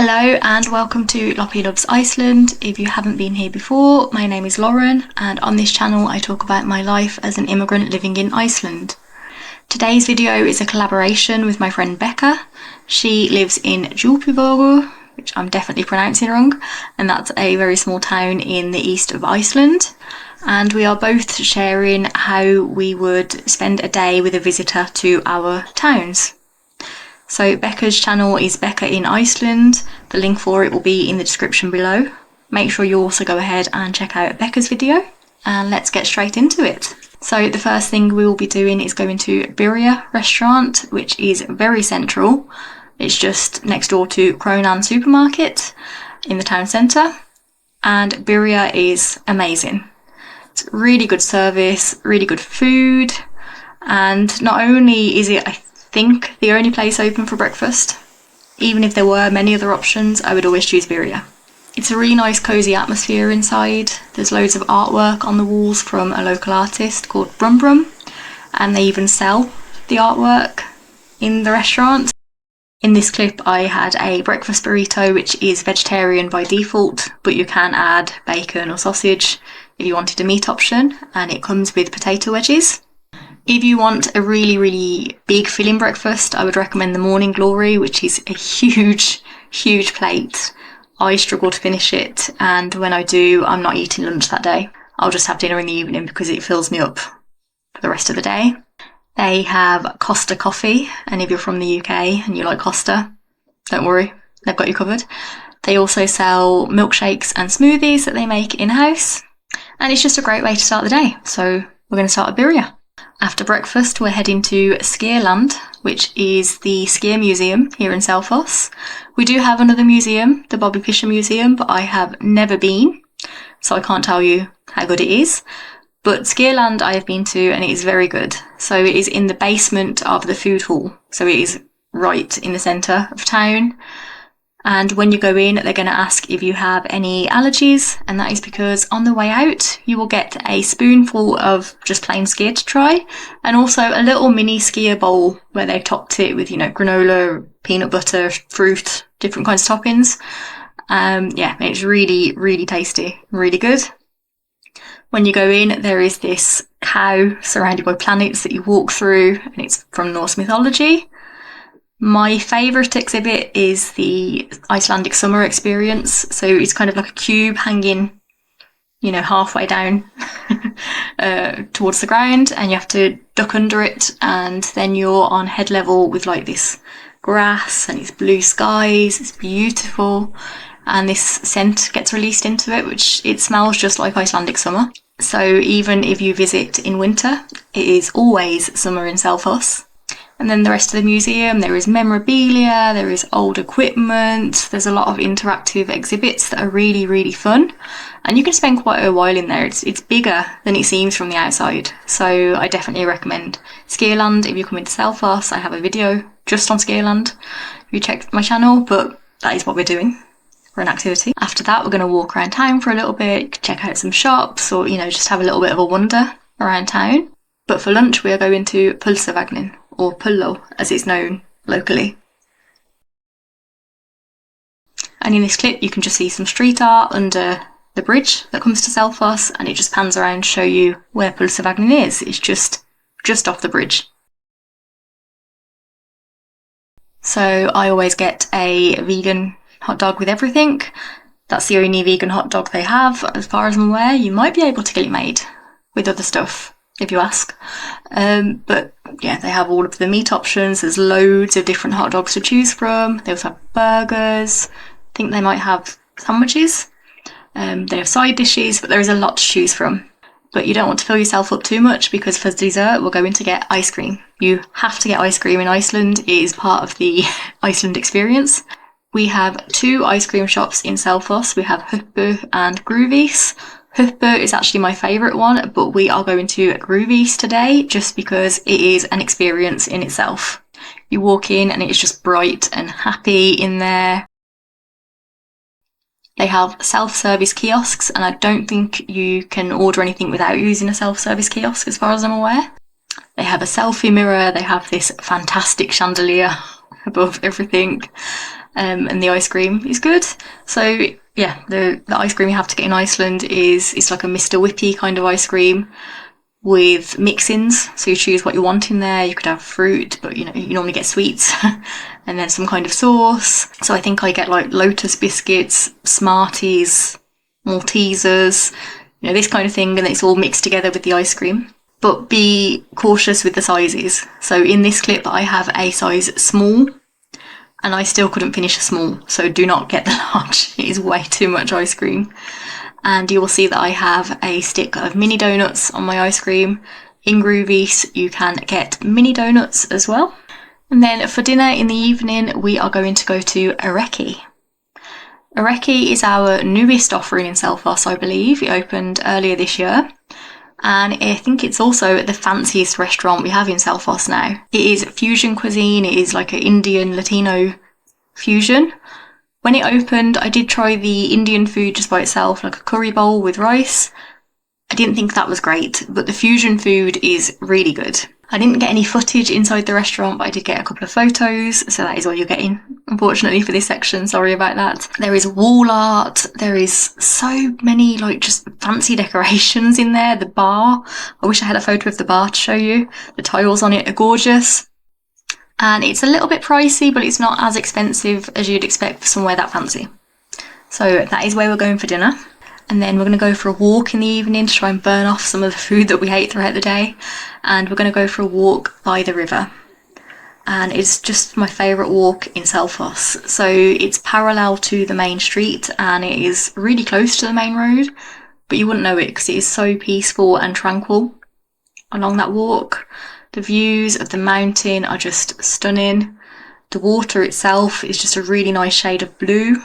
Hello and welcome to Loppy Loves Iceland. If you haven't been here before, my name is Lauren and on this channel I talk about my life as an immigrant living in Iceland. Today's video is a collaboration with my friend Becca. She lives in Djúpivogur, which I'm definitely pronouncing wrong, and that's a very small town in the east of Iceland. And we are both sharing how we would spend a day with a visitor to our towns. So Becca's channel is Becca in Iceland. The link for it will be in the description below. Make sure you also go ahead and check out Becca's video, and let's get straight into it. So the first thing we will be doing is going to Byrja restaurant, which is very central. It's just next door to Kronan supermarket in the town centre, and Byrja is amazing. It's really good service, really good food, and not only is it, I think, the only place open for breakfast. Even if there were many other options, I would always choose Byrja. It's a really nice cosy atmosphere inside. There's loads of artwork on the walls from a local artist called Brum Brum, and they even sell the artwork in the restaurant. In this clip I had a breakfast burrito, which is vegetarian by default, but you can add bacon or sausage if you wanted a meat option, and it comes with potato wedges. If you want a really big filling breakfast, I would recommend the Morning Glory, which is a huge plate. I struggle to finish it, and when I do, I'm not eating lunch that day. I'll just have dinner in the evening because it fills me up for the rest of the day. They have Costa coffee, and if you're from the UK and you like Costa, don't worry, they've got you covered. They also sell milkshakes and smoothies that they make in-house, and it's just a great way to start the day. So we're going to start at Byrja. After breakfast, we're heading to Skierland, which is the skier museum here in Selfoss. We do have another museum, the Bobby Fischer Museum, but I have never been, so I can't tell you how good it is. But Skierland I have been to, and it is very good. So it is in the basement of the food hall, so it is right in the centre of town. And when you go in, they're going to ask if you have any allergies, and that is because on the way out you will get a spoonful of just plain skyr to try, and also a little mini skyr bowl where they've topped it with, granola, peanut butter, fruit, different kinds of toppings. Yeah, it's really tasty, really good. When you go in, there is this cow surrounded by planets that you walk through, and it's from Norse mythology. My favourite exhibit is the Icelandic summer experience. So it's kind of like a cube hanging, halfway down towards the ground, and you have to duck under it, and then you're on head level with like this grass and it's blue skies. It's beautiful, and this scent gets released into it, which it smells just like Icelandic summer. So even if you visit in winter, it is always summer in Selfoss. And then the rest of the museum, there is memorabilia, there is old equipment, there's a lot of interactive exhibits that are really fun. And you can spend quite a while in there. It's bigger than it seems from the outside. So I definitely recommend Skierland. If you come into Selfoss, I have a video just on Skierland. If you check my channel, but that is what we're doing for an activity. After that, we're going to walk around town for a little bit, check out some shops, or, just have a little bit of a wander around town. But for lunch, we are going to Pulsavagnin, or Pullo, as it's known locally. And in this clip, you can just see some street art under the bridge that comes to Selfoss, and it just pans around to show you where Pulsavagnin is. It's just off the bridge. So I always get a vegan hot dog with everything. That's the only vegan hot dog they have, as far as I'm aware. You might be able to get it made with other stuff, if you ask. But yeah, they have all of the meat options. There's loads of different hot dogs to choose from. They also have burgers. I think they might have sandwiches. They have side dishes, but there is a lot to choose from. But you don't want to fill yourself up too much, because for dessert we're going to get ice cream. You have to get ice cream in Iceland. It is part of the Iceland experience. We have two ice cream shops in Selfoss. We have Huppu and Groovies. Huppu is actually my favourite one, but we are going to Groovies today just because it is an experience in itself. You walk in and it's just bright and happy in there. They have self-service kiosks, and I don't think you can order anything without using a self-service kiosk, as far as I'm aware. They have a selfie mirror. They have this fantastic chandelier above everything. and the ice cream is good. So yeah, the ice cream you have to get in Iceland it's like a Mr. Whippy kind of ice cream with mix-ins. So you choose what you want in there. You could have fruit, but you normally get sweets and then some kind of sauce. So I think I get like Lotus biscuits, Smarties, Maltesers, this kind of thing, and it's all mixed together with the ice cream. But be cautious with the sizes. So in this clip I have a size small, and I still couldn't finish a small, so do not get the large. It is way too much ice cream. And you will see that I have a stick of mini donuts on my ice cream. In Groovies you can get mini donuts as well. And then for dinner in the evening we are going to go to Areki. Areki is our newest offering in Selfoss, I believe. It opened earlier this year. And I think it's also the fanciest restaurant we have in Selfoss now. It is fusion cuisine. It is like an Indian Latino fusion. When it opened, I did try the Indian food just by itself, like a curry bowl with rice. I didn't think that was great, but the fusion food is really good. I didn't get any footage inside the restaurant, but I did get a couple of photos, so that is all you're getting, unfortunately, for this section. Sorry about that. There is wall art. There is so many, like, just fancy decorations in there. The bar. I wish I had a photo of the bar to show you. The tiles on it are gorgeous. And it's a little bit pricey, but it's not as expensive as you'd expect for somewhere that fancy. So that is where we're going for dinner. And then we're going to go for a walk in the evening to try and burn off some of the food that we ate throughout the day. And we're going to go for a walk by the river. And it's just my favourite walk in Selfoss. So it's parallel to the main street and it is really close to the main road. But you wouldn't know it because it is so peaceful and tranquil along that walk. The views of the mountain are just stunning. The water itself is just a really nice shade of blue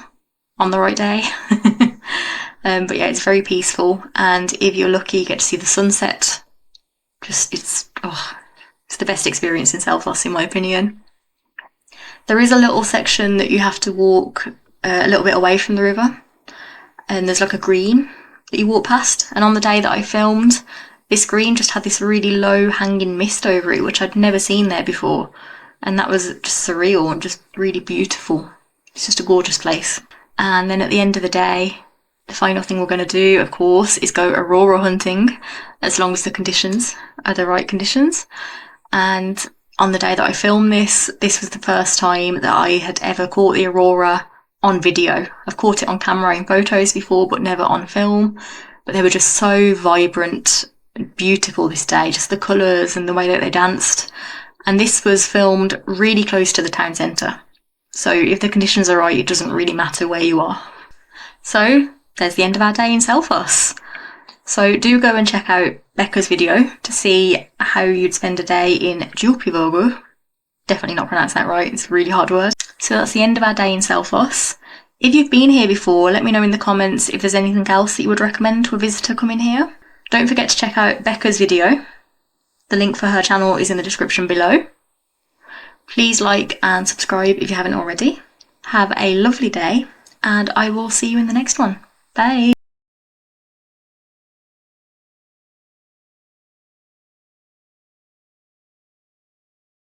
on the right day. But yeah, it's very peaceful, and if you're lucky you get to see the sunset. It's the best experience in Selfoss in my opinion. There is a little section that you have to walk a little bit away from the river, and there's like a green that you walk past, and on the day that I filmed, this green just had this really low hanging mist over it, which I'd never seen there before, and that was just surreal and just really beautiful. It's just a gorgeous place. And then at the end of the day, the final thing we're going to do, of course, is go aurora hunting, as long as the conditions are the right conditions. And on the day that I filmed this was the first time that I had ever caught the aurora on video. I've caught it on camera in photos before, but never on film. But they were just so vibrant and beautiful this day, just the colours and the way that they danced. And this was filmed really close to the town centre. So if the conditions are right, it doesn't really matter where you are. So there's the end of our day in Selfoss. So do go and check out Becca's video to see how you'd spend a day in Djúpivogur. Definitely not pronouncing that right, it's a really hard word. So that's the end of our day in Selfoss. If you've been here before, let me know in the comments if there's anything else that you would recommend to a visitor coming here. Don't forget to check out Becca's video. The link for her channel is in the description below. Please like and subscribe if you haven't already. Have a lovely day, and I will see you in the next one. Bye!